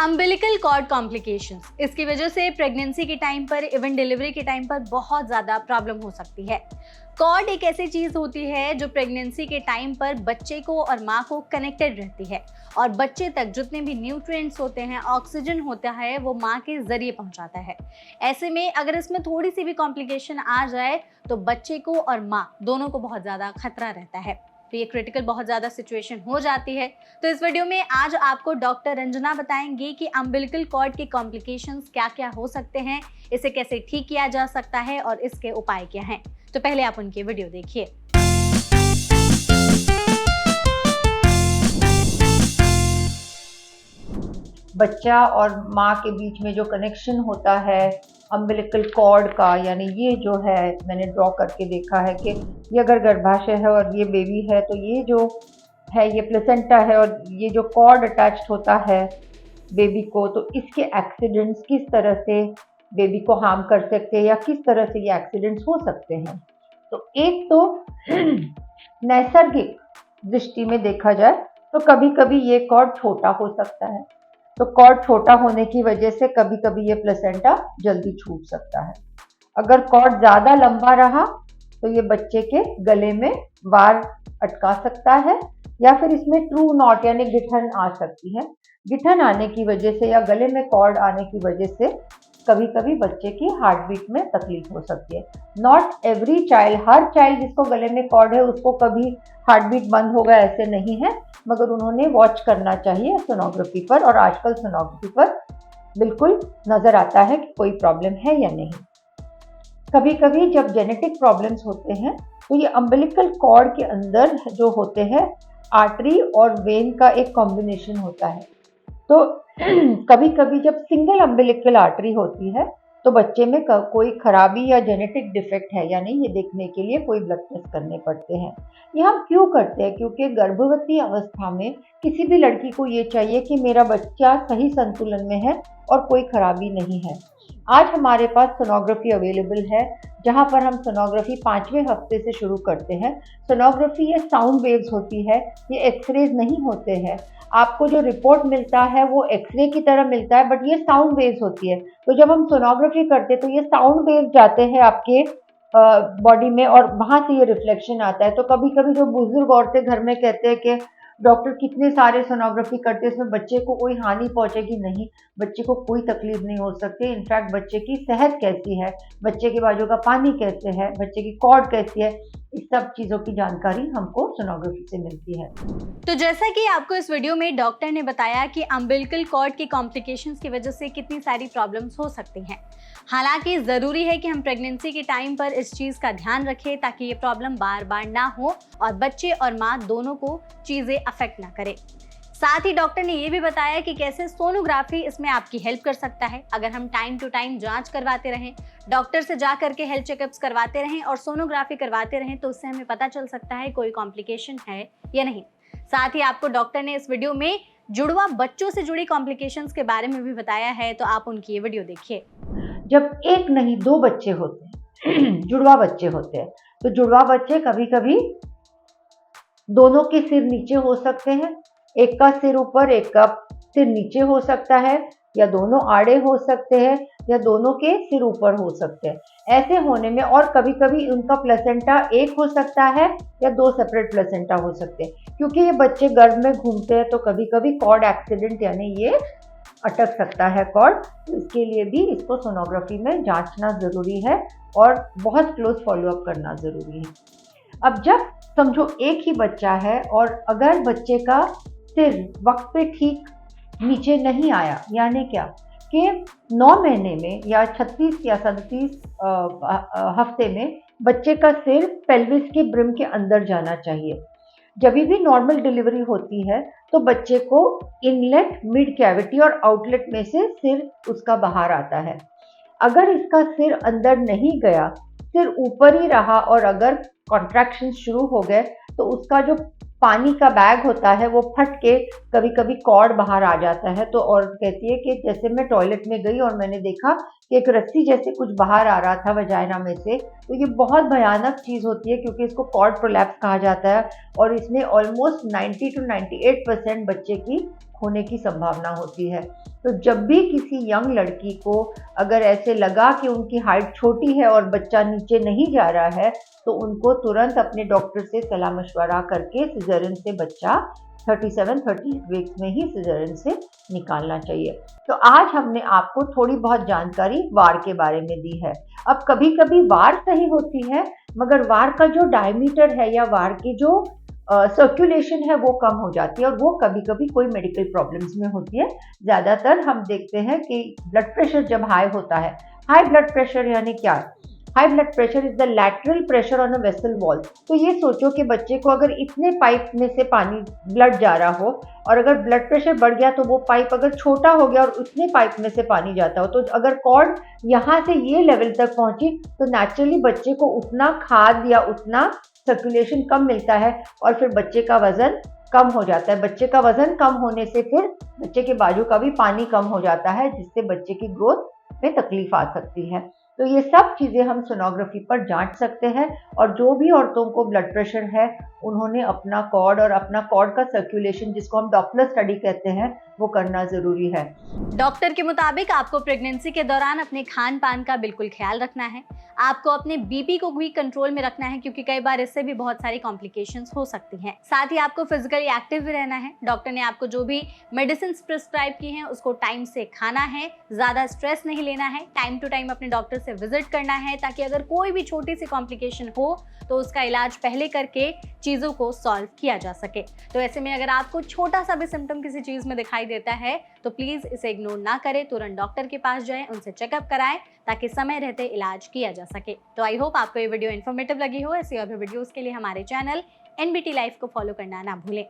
Umbilical cord complications, इसकी वजह से प्रेगनेंसी के टाइम पर, इवन डिलीवरी के टाइम पर बहुत ज़्यादा प्रॉब्लम हो सकती है। कॉर्ड एक ऐसी चीज़ होती है जो प्रेगनेंसी के टाइम पर बच्चे को और माँ को कनेक्टेड रहती है और बच्चे तक जितने भी न्यूट्रिएंट्स होते हैं, ऑक्सीजन होता है, वो माँ के ज़रिए पहुँचाता है। ऐसे में अगर इसमें थोड़ी सी भी कॉम्प्लिकेशन आ जाए तो बच्चे को और माँ दोनों को बहुत ज़्यादा खतरा रहता है। तो ये क्रिटिकल बहुत ज़्यादा सिचुएशन हो जाती है। तो इस वीडियो में आज आपको डॉक्टर रंजना बताएंगी कि अम्बिलिकल कॉर्ड के कॉम्प्लिकेशंस क्या क्या हो सकते हैं, इसे कैसे ठीक किया जा सकता है और इसके उपाय क्या हैं। तो पहले आप उनकी वीडियो देखिए। बच्चा और माँ के बीच में जो कनेक्शन होता है अम्बिलिकल कॉर्ड का, यानी ये जो है मैंने ड्रॉ करके देखा है कि ये अगर गर्भाशय है और ये बेबी है तो ये जो है ये प्लेसेंटा है और ये जो कॉर्ड अटैच्ड होता है बेबी को, तो इसके एक्सीडेंट्स किस तरह से बेबी को हार्म कर सकते हैं या किस तरह से ये एक्सीडेंट्स हो सकते हैं। तो एक तो नैसर्गिक दृष्टि में देखा जाए तो कभी कभी ये कॉर्ड छोटा हो सकता है, तो कॉर्ड छोटा होने की वजह से कभी कभी ये प्लेसेंटा जल्दी छूट सकता है। अगर कॉर्ड ज़्यादा लंबा रहा तो ये बच्चे के गले में वार अटका सकता है या फिर इसमें ट्रू नॉट यानी गिठन आ सकती है। गिठन आने की वजह से या गले में कॉर्ड आने की वजह से कभी कभी बच्चे की हार्ट बीट में तकलीफ हो सकती है। Not every child, her child जिसको गले में कॉर्ड है उसको कभी हार्ट बीट बंद होगा ऐसे नहीं है, मगर उन्होंने वॉच करना चाहिए सोनोग्राफी पर, और आजकल सोनोग्राफी पर बिल्कुल नज़र आता है कि कोई प्रॉब्लम है या नहीं। कभी कभी जब जेनेटिक प्रॉब्लम्स होते हैं तो ये अम्बिलिकल कॉर्ड के अंदर जो होते हैं आर्टरी और वेन का एक कॉम्बिनेशन होता है। तो कभी कभी जब सिंगल अम्बिलिकल आर्टरी होती है तो बच्चे में कोई खराबी या जेनेटिक डिफेक्ट है या नहीं, ये देखने के लिए कोई ब्लड टेस्ट करने पड़ते हैं। ये हम क्यों करते हैं? क्योंकि गर्भवती अवस्था में किसी भी लड़की को ये चाहिए कि मेरा बच्चा सही संतुलन में है और कोई खराबी नहीं है। आज हमारे पास सोनोग्राफी अवेलेबल है जहां पर हम सोनोग्राफी 5वें हफ्ते से शुरू करते हैं। सोनोग्राफी ये साउंड वेव्स होती है, ये एक्सरेज नहीं होते हैं। आपको जो रिपोर्ट मिलता है वो एक्सरे की तरह मिलता है, बट ये साउंड वेव्स होती है। तो जब हम सोनोग्राफी करते हैं तो ये साउंड वेव्स जाते हैं आपके बॉडी में और वहां से ये रिफ्लेक्शन आता है। तो कभी कभी जो बुजुर्ग औरतें घर में कहते हैं कि डॉक्टर कितने सारे सोनोग्राफी करते हैं, इसमें बच्चे को कोई हानि पहुंचेगी, नहीं, बच्चे को कोई तकलीफ नहीं हो सकती। इनफैक्ट बच्चे की सेहत कैसी है, बच्चे के बाजू का पानी कैसे है, बच्चे की कॉर्ड कैसी है, इस सब चीज़ों की जानकारी हमको सोनोग्राफी से मिलती है। तो जैसा कि आपको इस वीडियो में डॉक्टर ने बताया कि अम्बिलिकल कॉर्ड की कॉम्प्लिकेशंस की वजह से कितनी सारी प्रॉब्लम्स हो सकती हैं। हालांकि ज़रूरी है कि हम प्रेगनेंसी के टाइम पर इस चीज़ का ध्यान रखें ताकि ये प्रॉब्लम बार बार ना हो और बच्चे और माँ दोनों को चीज़ें अफेक्ट ना करे। साथ ही डॉक्टर ने ये भी बताया कि कैसे सोनोग्राफी इसमें आपकी हेल्प कर सकता है। अगर हम टाइम टू टाइम जांच करवाते रहें, डॉक्टर से जा करके हेल्थ चेकअप्स करवाते रहें और सोनोग्राफी करवाते रहें तो उससे हमें पता चल सकता है कोई कॉम्प्लिकेशन है या नहीं। साथ ही आपको डॉक्टर ने इस वीडियो में जुड़वा बच्चों से जुड़ी कॉम्प्लिकेशंस के बारे में भी बताया है, तो आप उनकी ये वीडियो देखिए। जब एक नहीं दो बच्चे होते हैं जुड़वा बच्चे होते हैं, तो जुड़वा बच्चे कभी कभी दोनों के सिर नीचे हो सकते हैं, एक का सिर ऊपर एक का सिर नीचे हो सकता है, या दोनों आड़े हो सकते हैं या दोनों के सिर ऊपर हो सकते हैं। ऐसे होने में और कभी कभी उनका प्लेसेंटा एक हो सकता है या दो सेपरेट प्लेसेंटा हो सकते हैं। क्योंकि ये बच्चे गर्भ में घूमते हैं तो कभी कभी कॉर्ड एक्सीडेंट यानी ये अटक सकता है कॉर्ड, तो इसके लिए भी इसको सोनोग्राफी में जांचना ज़रूरी है और बहुत क्लोज फॉलोअप करना ज़रूरी है। अब जब समझो एक ही बच्चा है और अगर बच्चे का सिर वक्त पे ठीक नीचे नहीं आया, यानी क्या कि 9 महीने में या 36 या 37 हफ्ते में बच्चे का सिर पेल्विस की ब्रिम के अंदर जाना चाहिए। जब भी नॉर्मल डिलीवरी होती है तो बच्चे को इनलेट, मिड कैविटी और आउटलेट में से सिर उसका बाहर आता है। अगर इसका सिर अंदर नहीं गया, सिर ऊपर ही रहा और अगर कॉन्ट्रैक्शन शुरू हो गए तो उसका जो पानी का बैग होता है वो फट के कभी कभी कॉर्ड बाहर आ जाता है। तो औरत कहती है कि जैसे मैं टॉयलेट में गई और मैंने देखा कि एक रस्सी जैसे कुछ बाहर आ रहा था वजाइना में से, तो ये बहुत भयानक चीज़ होती है क्योंकि इसको कॉर्ड प्रोलैप्स कहा जाता है और इसमें ऑलमोस्ट 90 to 98% बच्चे की होने की संभावना होती है। तो जब भी किसी यंग लड़की को अगर ऐसे लगा कि उनकी हाइट छोटी है और बच्चा नीचे नहीं जा रहा है, तो उनको तुरंत अपने डॉक्टर से सलाह मशवरा करके सिजेरियन से बच्चा 37-38 वीक्स में ही सिजेरियन से निकालना चाहिए। तो आज हमने आपको थोड़ी बहुत जानकारी वार के बारे में दी है। अब कभी कभी वार सही होती है, मगर वार का जो डायमीटर है या वार की जो सर्कुलेशन है वो कम हो जाती है, और वो कभी कभी कोई मेडिकल प्रॉब्लम्स में होती है। ज़्यादातर हम देखते हैं कि ब्लड प्रेशर जब हाई होता है, हाई ब्लड प्रेशर यानी क्या? High blood pressure is the lateral pressure on a vessel wall. तो ये सोचो कि बच्चे को अगर इतने पाइप में से पानी ब्लड जा रहा हो, और अगर ब्लड प्रेशर बढ़ गया तो वो पाइप अगर छोटा हो गया और उतने पाइप में से पानी जाता हो, तो अगर कॉर्ड यहाँ से ये लेवल तक पहुंची तो नेचुरली बच्चे को उतना खाद या उतना सर्कुलेशन कम मिलता है, और फिर बच्चे का वजन कम हो जाता है। बच्चे का वजन कम होने से फिर बच्चे के बाजू का भी पानी कम हो जाता है, जिससे बच्चे की ग्रोथ में तकलीफ आ सकती है। तो ये सब चीज़ें हम सोनोग्राफी पर जांच सकते हैं, और जो भी औरतों को ब्लड प्रेशर है उन्होंने अपना कॉर्ड और अपना कॉर्ड का सर्कुलेशन, जिसको हम डॉपलर स्टडी कहते हैं, वो करना ज़रूरी है। डॉक्टर के मुताबिक आपको प्रेगनेंसी के दौरान अपने खान पान का बिल्कुल ख्याल रखना है। आपको अपने बीपी को भी कंट्रोल में रखना है, क्योंकि कई बार इससे भी बहुत सारी कॉम्प्लिकेशंस हो सकती हैं। साथ ही आपको फिजिकली एक्टिव भी रहना है। डॉक्टर ने आपको जो भी मेडिसिन प्रिस्क्राइब की हैं उसको टाइम से खाना है, ज़्यादा स्ट्रेस नहीं लेना है, टाइम टू टाइम अपने डॉक्टर से विजिट करना है, ताकि अगर कोई भी छोटी सी कॉम्प्लिकेशन हो तो उसका इलाज पहले करके चीज़ों को सॉल्व किया जा सके। तो ऐसे में अगर आपको छोटा सा भी सिम्टम किसी चीज़ में दिखाई देता है तो प्लीज़ इसे इग्नोर ना करें, तुरंत डॉक्टर के पास जाएं, उनसे चेकअप कराएं, ताकि समय रहते इलाज किया जा सके। तो आई होप आपको ये वीडियो इन्फॉर्मेटिव लगी हो। ऐसी और भी वीडियोज़ के लिए हमारे चैनल NBT लाइफ को फॉलो करना ना भूलें।